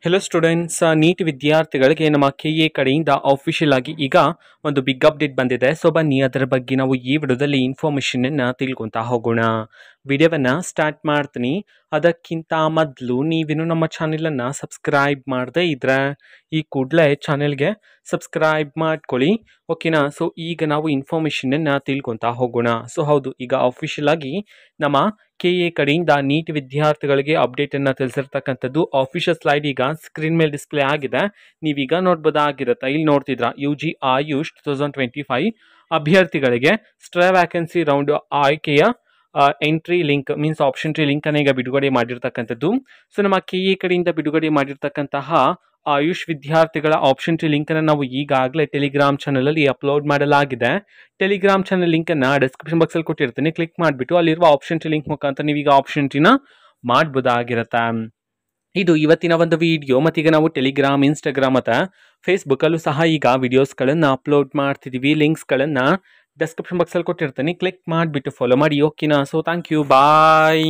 Hello students, neat ವಿದ್ಯಾರ್ಥಿಗಳಿಗೆ ನಮ್ಮ KA ಕಡೆಯಿಂದ ಅಫಿಷಿಯಲ್ ಆಗಿ ಈಗ ಒಂದು ಬಿಗ್ ಅಪ್ಡೇಟ್ ಬಂದಿದೆ. ಸೊ ಬನ್ನಿ ಅದರ ಬಗ್ಗೆ ನಾವು ಈ ವಿಡಿಯೋದಲ್ಲಿ ಇನ್ಫಾರ್ಮೇಷನನ್ನು ತಿಳ್ಕೊತಾ ಹೋಗೋಣ. ವಿಡಿಯೋವನ್ನು ಸ್ಟಾರ್ಟ್ ಮಾಡ್ತೀನಿ. ಅದಕ್ಕಿಂತ ಮೊದಲು ನೀವಿನ್ನು ನಮ್ಮ ಚಾನೆಲನ್ನು ಸಬ್ಸ್ಕ್ರೈಬ್ ಮಾಡದೇ ಇದ್ರೆ ಈ ಕೂಡಲೇ ಚಾನೆಲ್ಗೆ ಸಬ್ಸ್ಕ್ರೈಬ್ ಮಾಡ್ಕೊಳ್ಳಿ, ಓಕೆನಾ. ಸೊ ಈಗ ನಾವು ಇನ್ಫಾರ್ಮೇಷನನ್ನು ತಿಳ್ಕೊತಾ ಹೋಗೋಣ. ಸೊ ಹೌದು, ಈಗ ಅಫಿಷಿಯಲ್ ಆಗಿ ನಮ್ಮ KA ಕಡೆಯಿಂದ ನೀಟ್ ವಿದ್ಯಾರ್ಥಿಗಳಿಗೆ ಅಪ್ಡೇಟನ್ನು ತಿಳಿಸಿರ್ತಕ್ಕಂಥದ್ದು ಆಫಿಷಿಯಲ್ ಸ್ಲೈಡ್ ಈಗ ಸ್ಕ್ರೀನ್ ಮೇಲೆ ಡಿಸ್ಪ್ಲೇ ಆಗಿದೆ. ನೀವೀಗ ನೋಡ್ಬೋದಾಗಿರುತ್ತೆ. ಇಲ್ಲಿ ನೋಡ್ತಿದ್ರ UG ಆಯುಷ್ 2025 ಅಭ್ಯರ್ಥಿಗಳಿಗೆ ಸ್ಟ್ರೇ ವ್ಯಾಕೆನ್ಸಿ ರೌಂಡ್ ಆಯ್ಕೆಯ entry link means option tree link ಅನ್ನ ಈಗ ಬಿಡುಗಡೆ ಮಾಡಿರ್ತಕ್ಕಂಥದ್ದು. ಸೊ ನಮ್ಮ KA ಕಡೆಯಿಂದ ಬಿಡುಗಡೆ ಮಾಡಿರ್ತಕ್ಕಂತಹ ಆಯುಷ್ ವಿದ್ಯಾರ್ಥಿಗಳ ಆಪ್ಷನ್ ಟ್ರೀ ಲಿಂಕ್ ಅನ್ನು ನಾವು ಈಗಾಗಲೇ ಟೆಲಿಗ್ರಾಮ್ ಚಾನಲ್ ಅಲ್ಲಿ ಅಪ್ಲೋಡ್ ಮಾಡಲಾಗಿದೆ. ಟೆಲಿಗ್ರಾಮ್ ಚಾನಲ್ ಲಿಂಕ್ ಅನ್ನ ಡಿಸ್ಕ್ರಿಪ್ಷನ್ ಬಾಕ್ಸ್ ಅಲ್ಲಿ ಕೊಟ್ಟಿರ್ತೀನಿ. ಕ್ಲಿಕ್ ಮಾಡಿಬಿಟ್ಟು ಅಲ್ಲಿರುವ ಆಪ್ಷನ್ ಟ್ರೀ ಲಿಂಕ್ ಮುಖಾಂತರ ನೀವೀಗ ಆಪ್ಷನ್ ಟ್ರೀನ ಮಾಡಬಹುದಾಗಿರುತ್ತೆ. ಇದು ಇವತ್ತಿನ ಒಂದು ವಿಡಿಯೋ. ಮತ್ತೀಗ ನಾವು ಟೆಲಿಗ್ರಾಮ್, ಇನ್ಸ್ಟಾಗ್ರಾಮ್ ಮತ್ತು ಫೇಸ್ಬುಕ್ಕಲ್ಲೂ ಸಹ ಈಗ ವಿಡಿಯೋಸ್ಗಳನ್ನು ಅಪ್ಲೋಡ್ ಮಾಡ್ತಿದ್ದೀವಿ. ಲಿಂಕ್ಸ್ಗಳನ್ನು ಡಿಸ್ಕ್ರಿಪ್ಷನ್ ಬಾಕ್ಸಲ್ಲಿ ಕೊಟ್ಟಿರ್ತೀನಿ. ಕ್ಲಿಕ್ ಮಾಡಿಬಿಟ್ಟು ಫಾಲೋ ಮಾಡಿ, ಓಕೆನಾ. So thank you, bye.